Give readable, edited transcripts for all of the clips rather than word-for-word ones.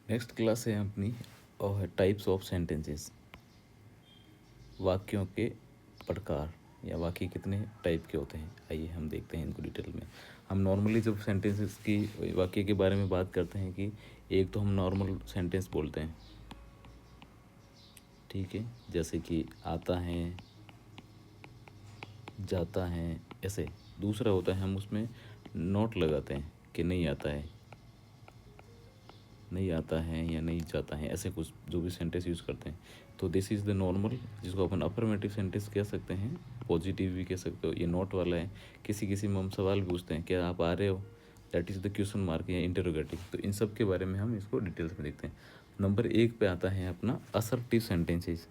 Next class है अपनी और टाइप्स ऑफ सेंटेंसेस, वाक्यों के प्रकार या वाक्य कितने टाइप के होते हैं। आइए हम देखते हैं इनको डिटेल में। हम नॉर्मली जब सेंटेंसेस की वाक्य के बारे में बात करते हैं कि एक तो हम नॉर्मल सेंटेंस बोलते हैं, ठीक है, जैसे कि आता है, जाता है, ऐसे। दूसरा होता है हम उसमें नोट लगाते हैं कि नहीं आता है, नहीं आता है या नहीं जाता है, ऐसे कुछ जो भी सेंटेंस यूज़ करते हैं। तो दिस इज़ द नॉर्मल, जिसको अपन अफर्मेटिव सेंटेंस कह सकते हैं, पॉजिटिव भी कह सकते हो। ये नोट वाला है। किसी किसी में हम सवाल पूछते हैं, क्या आप आ रहे हो, that is the question mark या इंटरोगेटिव। तो इन सब के बारे में हम इसको डिटेल्स में देखते हैं। नंबर 1 पे आता है अपना असर्टिव सेंटेंसेस।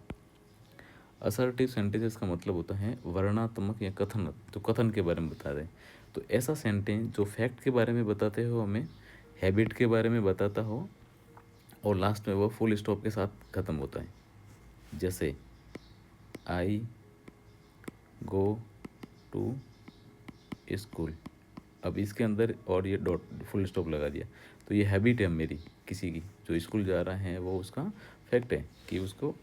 असर्टिव सेंटेंसेस का मतलब होता है वर्णात्मक या कथन, जो कथन के बारे में बता दें। तो ऐसा सेंटेंस जो फैक्ट के बारे में बताते हो, हमें हैबिट के बारे में बताता हो, और लास्ट में वो फुल स्टॉप के साथ ख़त्म होता है। जैसे आई गो टू स्कूल। अब इसके अंदर और ये डॉट फुल स्टॉप लगा दिया, तो ये हैबिट है मेरी किसी की, जो स्कूल जा रहा है वो उसका फैक्ट है कि उसको,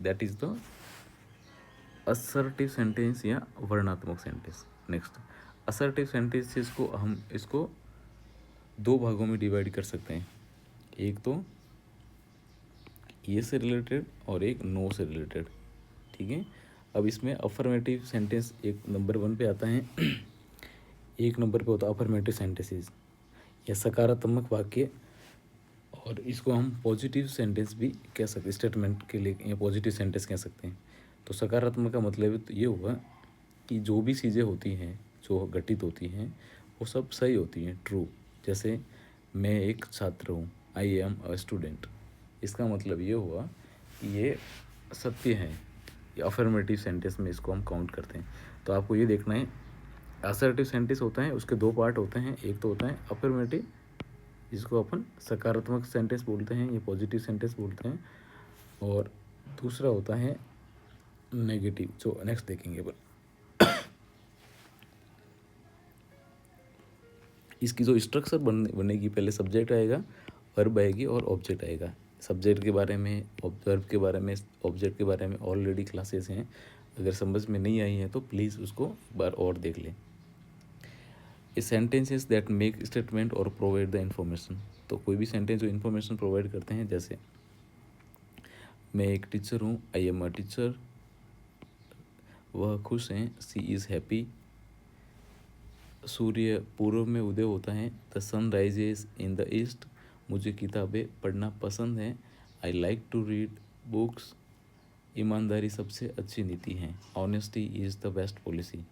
that is the assertive sentence या वर्णात्मक सेंटेंस। नेक्स्ट, असर्टिव सेंटेंसेस को हम इसको दो भागों में डिवाइड कर सकते हैं। एक तो ये से रिलेटेड और एक नो से रिलेटेड, ठीक है। अब इसमें अफर्मेटिव सेंटेंस एक नंबर 1 पे आता है। एक नंबर पे होता है अफर्मेटिव सेंटेंसेस या सकारात्मक वाक्य, और इसको हम पॉजिटिव सेंटेंस भी कह सकते हैं, स्टेटमेंट के लिए या पॉजिटिव सेंटेंस कह सकते हैं। तो सकारात्मक का मतलब तो ये हुआ कि जो भी चीज़ें होती हैं, जो घटित होती हैं, वो सब सही होती हैं, ट्रू। जैसे मैं एक छात्र हूँ, आई एम अ स्टूडेंट। इसका मतलब ये हुआ कि ये सत्य है, ये अफर्मेटिव सेंटेंस में इसको हम काउंट करते हैं। तो आपको ये देखना है, असर्टिव सेंटेंस होता है, उसके दो पार्ट होते हैं। एक तो होता है अफर्मेटिव, जिसको अपन सकारात्मक सेंटेंस बोलते हैं, ये पॉजिटिव सेंटेंस बोलते हैं, और दूसरा होता है नेगेटिव, जो नेक्स्ट देखेंगे अपन। इसकी जो स्ट्रक्चर बनेगी, पहले सब्जेक्ट आएगा, वर्ब आएगी और ऑब्जेक्ट आएगा। सब्जेक्ट के बारे में, वर्ब के बारे में, ऑब्जेक्ट के बारे में ऑलरेडी क्लासेस हैं। अगर समझ में नहीं आई है तो प्लीज़ उसको एक बार और देख लें। ए सेंटेंसेस दैट मेक स्टेटमेंट और प्रोवाइड द इन्फॉर्मेशन। तो कोई भी सेंटेंस जो इन्फॉर्मेशन प्रोवाइड करते हैं, जैसे मैं एक टीचर हूँ, आई एम अ टीचर। वह खुश हैं, सी इज़ हैप्पी। सूर्य पूर्व में उदय होता है, the sun rises in the east. मुझे किताबें पढ़ना पसंद है, I like to read books. ईमानदारी सबसे अच्छी नीति है, honesty is the best policy.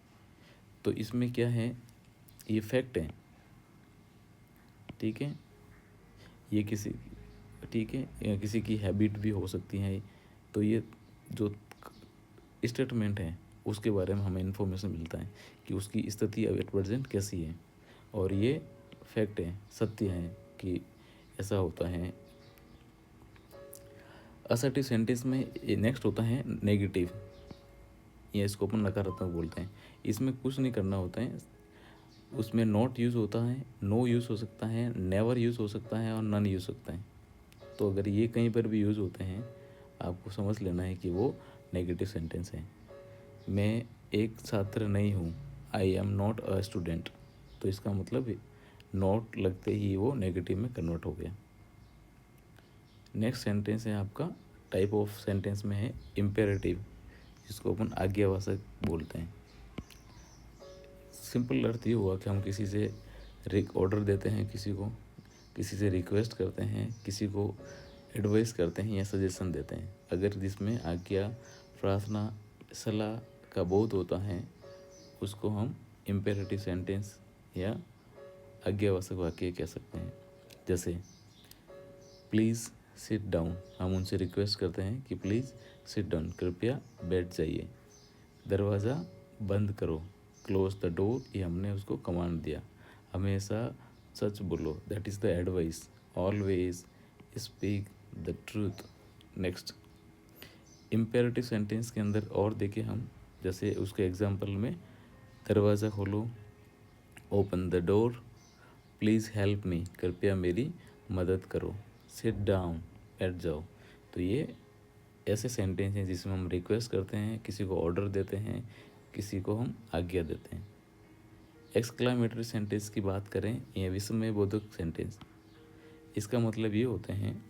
तो इसमें क्या है, ये फैक्ट है, ठीक है। ये किसी, ठीक है, या किसी की हैबिट भी हो सकती है। तो ये जो स्टेटमेंट है उसके बारे में हमें इन्फॉर्मेशन मिलता है कि उसकी स्थिति अब एट प्रेजेंट कैसी है, और ये फैक्ट है, सत्य है कि ऐसा होता है। असर्टिव सेंटेंस में नेक्स्ट होता है नेगेटिव, या इसको अपन नकारात्मक बोलते हैं। इसमें कुछ नहीं करना होता है, उसमें नॉट यूज़ होता है, नो यूज़ हो सकता है, नेवर यूज़ हो सकता है, और नन यूज़ सकता है। तो अगर ये कहीं पर भी यूज़ होते हैं, आपको समझ लेना है कि वो नेगेटिव सेंटेंस है। मैं एक छात्र नहीं हूँ, I am not a student. तो इसका मतलब नॉट लगते ही वो नेगेटिव में कन्वर्ट हो गया। नेक्स्ट सेंटेंस है आपका, टाइप ऑफ सेंटेंस में है इम्पेरेटिव, जिसको अपन आज्ञावाचक बोलते हैं। सिंपल अर्थ ये हुआ कि हम किसी से ऑर्डर देते हैं, किसी से रिक्वेस्ट करते हैं, किसी को एडवाइस करते हैं या सजेशन देते हैं। अगर जिसमें आज्ञा, प्रार्थना, सलाह का बोध होता है, उसको हम इम्पेरेटिव सेंटेंस या आज्ञावाचक वाक्य कह सकते हैं। जैसे प्लीज़ सिट डाउन, हम उनसे रिक्वेस्ट करते हैं कि प्लीज़ सिट डाउन, कृपया बैठ जाइए। दरवाज़ा बंद करो, क्लोज द डोर, ये हमने उसको कमांड दिया। हमेशा सच बोलो, that is the advice. Always speak the truth. Next, imperative sentence के अंदर और देखिए हम, जैसे उसके एग्जांपल में, दरवाज़ा खोलो, open the door, please help me, कृपया मेरी मदद करो। सिट डाउन, बैठ जाओ। तो ये ऐसे सेंटेंस हैं जिसमें हम रिक्वेस्ट करते हैं, किसी को ऑर्डर देते हैं, किसी को हम आज्ञा देते हैं। एक्सक्लामेटरी सेंटेंस की बात करें या विस्मयबोधक सेंटेंस, इसका मतलब ये होते हैं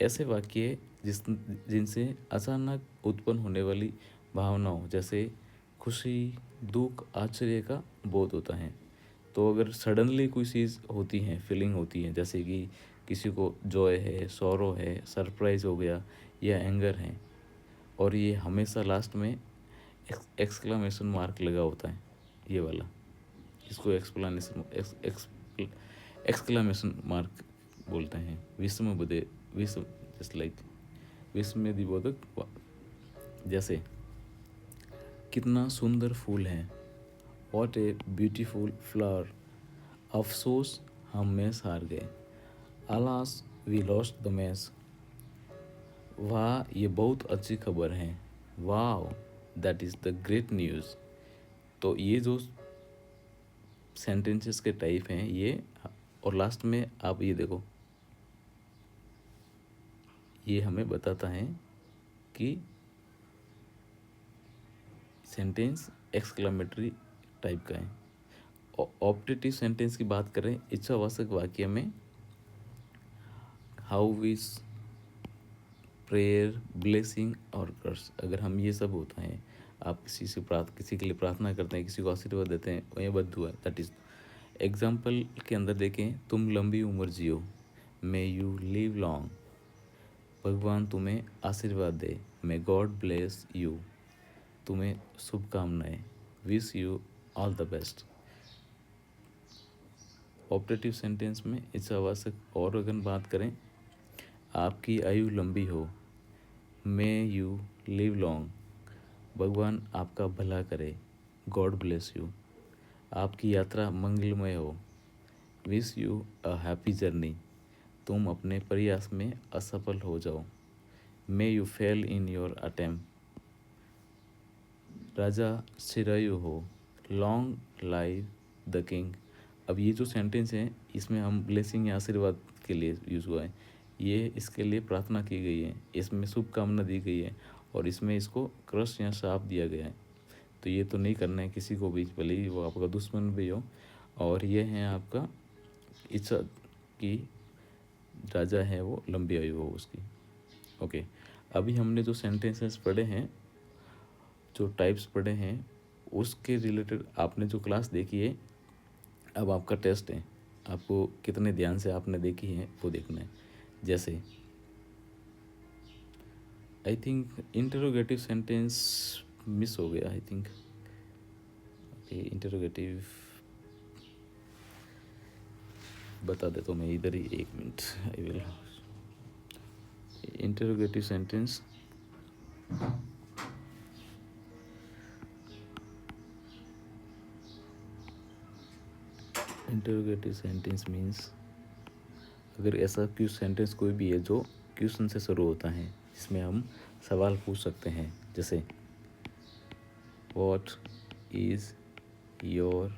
ऐसे वाक्य जिनसे अचानक उत्पन्न होने वाली भावनाओं जैसे खुशी, दुख, आश्चर्य का बोध होता है। तो अगर सडनली कोई चीज़ होती है, फीलिंग होती है, जैसे कि किसी को जॉय है, सौरो है, सरप्राइज हो गया या एंगर है, और ये हमेशा लास्ट में एक्सक्लामेशन मार्क लगा होता है, ये वाला, इसको एक्सक्लामेशन मार्क बोलते हैं। विस्म जस्ट लाइक विस्मयदिबोधक, जैसे कितना सुंदर फूल है, व्हाट ए ब्यूटीफुल फ्लावर, अफसोस हम मैच हार गए, alas we lost the match, वाह ये बहुत अच्छी खबर है, वाह that is the great news. तो ये जो सेंटेंसेस के टाइप हैं ये, और लास्ट में आप ये देखो, ये हमें बताता है कि सेंटेंस एक्सक्लामेटरी टाइप का है। ऑप्टेटिव सेंटेंस की बात करें, इच्छावाचक वाक्य में हाउ विश, प्रेयर, ब्लेसिंग और कर्स, अगर हम ये सब होता है, आप किसी के लिए प्रार्थना करते हैं, किसी को आशीर्वाद देते हैं, वह बद्दुआ, दैट इज। एग्जाम्पल के अंदर देखें, तुम लंबी उम्र जियो, मे यू लिव लॉन्ग, भगवान तुम्हें आशीर्वाद दे, मे गॉड ब्लेस यू, तुम्हें शुभकामनाएं, wish you all the best. Optative sentence में इच्छावाचक और अगर बात करें, आपकी आयु लंबी हो, मे यू लिव लॉन्ग, भगवान आपका भला करे, गॉड ब्लेस यू, आपकी यात्रा मंगलमय हो, wish you a happy journey, तुम अपने प्रयास में असफल हो जाओ, may you fail in your attempt, राजा चिरायु हो, लॉन्ग लाइव द किंग। अब ये जो सेंटेंस है इसमें हम ब्लेसिंग या आशीर्वाद के लिए यूज़ हुआ है, ये इसके लिए प्रार्थना की गई है, इसमें शुभकामना दी गई है, और इसमें इसको क्रश या श्राप दिया गया है। तो ये तो नहीं करना है किसी को भी, भले ही वो आपका दुश्मन भी हो। और ये है आपका इच्छा की राजा है वो लंबी आयु हो उसकी। ओके, अभी हमने जो सेंटेंसेस पढ़े हैं, जो टाइप्स पढ़े हैं, उसके रिलेटेड आपने जो क्लास देखी है, अब आपका टेस्ट है, आपको कितने ध्यान से आपने देखी है वो देखना है। जैसे I think interrogative sentence miss हो गया, आई थिंक। ओके, इंटरोगेटिव बता देता हूँ मैं इधर ही, एक minute, I will. Interrogative sentence, interrogative sentence means अगर ऐसा सेंटेंस कोई भी है जो क्वेश्चन से शुरू होता है, जिसमें हम सवाल पूछ सकते हैं, जैसे what is your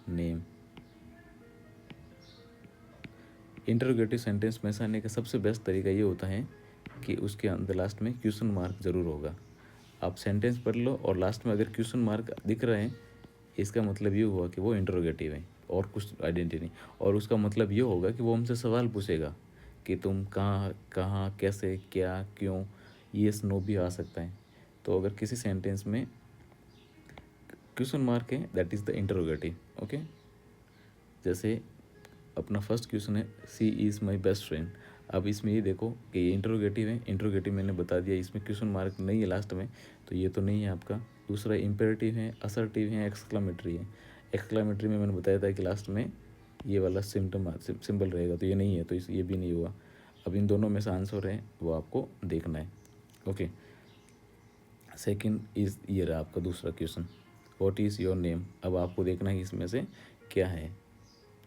name. Interrogative sentence में से आने का सबसे बेस्ट तरीका ये होता है कि उसके अंदर लास्ट में क्वेश्चन मार्क ज़रूर होगा। आप सेंटेंस पढ़ लो और लास्ट में अगर क्वेश्चन मार्क दिख रहे हैं, इसका मतलब ये हुआ कि वो इंटरोगेटिव है और कुछ आइडेंटिटी नहीं। और उसका मतलब ये होगा कि वो हमसे सवाल पूछेगा कि तुम कहाँ, कैसे, क्या, क्यों, येस नो भी आ सकता है। तो अगर किसी सेंटेंस में क्वेश्चन मार्क है, that is the interrogative. Okay, जैसे अपना फर्स्ट क्वेश्चन है, सी इज़ माई बेस्ट फ्रेंड। अब इसमें ये देखो कि ये इंटरोगेटिव है, इंटरोगेटिव मैंने बता दिया, इसमें क्वेश्चन मार्क नहीं है लास्ट में, तो ये तो नहीं है आपका। दूसरा इम्पेरेटिव है, असर्टिव है, एक्सक्लामेटरी है। एक्सक्लामेटरी में मैंने बताया था कि लास्ट में ये वाला सिंबल रहेगा, तो ये नहीं है, तो ये भी नहीं हुआ। अब इन दोनों में से आंसर है वो आपको देखना है। ओके, सेकेंड इज़ ये रहा आपका दूसरा question, what is your name. अब आपको देखना है इसमें से क्या है।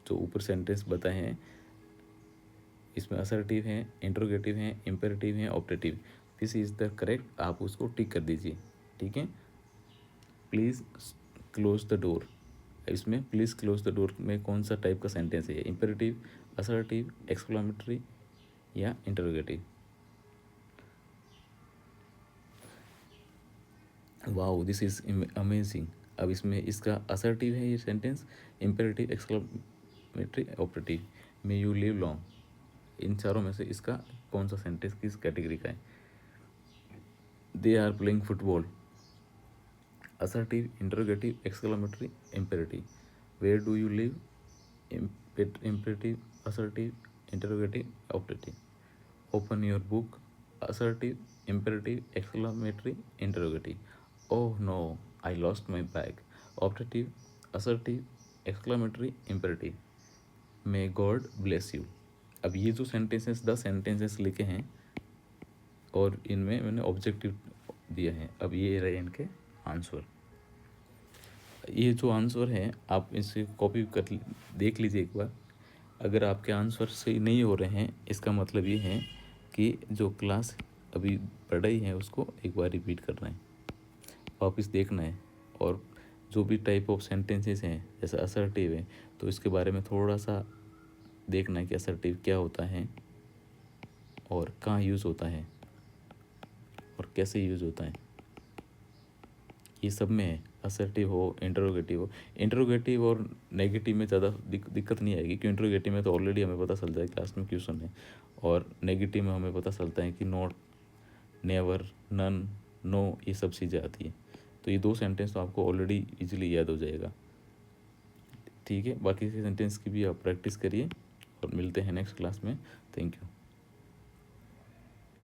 जो ऊपर सेंटेंस बताए हैं इसमें असर्टिव है, इंटरोगेटिव है, इम्पेरेटिव है, optative, this is the correct, आप उसको टिक कर दीजिए। ठीक है, प्लीज़ क्लोज द डोर। इसमें प्लीज़ क्लोज द डोर में कौन सा टाइप का सेंटेंस है, इम्पेरेटिव, असर्टिव, एक्सक्लामेटरी, या interrogative. Wow this is amazing. अब इसमें इसका असर्टिव है ये sentence, imperative, exclamatory, operative. May you live long, इन चारों में से इसका कौन सा सेंटेंस किस कैटेगरी का है? They are playing football, assertive, interrogative, exclamatory, imperative. Where do you live, imperative, assertive, interrogative, operative. Open your book, assertive, imperative, exclamatory, interrogative. Oh no, I lost my bag. Operative, assertive, exclamatory, imperative. May God bless you. अब ये जो sentences 10 sentences लिखे हैं और इनमें मैंने objective दिया है। अब ये रहे इनके आंसर। ये जो आंसर है आप इसे कॉपी कर देख लीजिए एक बार। अगर आपके आंसर सही नहीं हो रहे हैं इसका मतलब ये है कि जो क्लास अभी पढ़ाई है उसको एक बार रिपीट करना है, वापस देखना है। और जो भी टाइप ऑफ सेंटेंसेस हैं जैसे असर्टिव है तो इसके बारे में थोड़ा सा देखना है कि असर्टिव क्या होता है और कहाँ यूज़ होता है और कैसे यूज़ होता है। ये सब में है, असर्टिव हो, इंटरोगेटिव और नेगेटिव में ज़्यादा दिक्कत नहीं आएगी, क्योंकि इंटरोगेटिव में तो ऑलरेडी हमें पता चलता है क्लास में क्वेश्चन है, और नेगेटिव में हमें पता चलता है कि नॉट, नेवर, नन, नो, ये सब चीज़ें आती हैं। तो ये 2 सेंटेंस तो आपको ऑलरेडी इजीली याद हो जाएगा। ठीक है, बाकी के सेंटेंस की भी आप प्रैक्टिस करिए और मिलते हैं नेक्स्ट क्लास में। Thank you.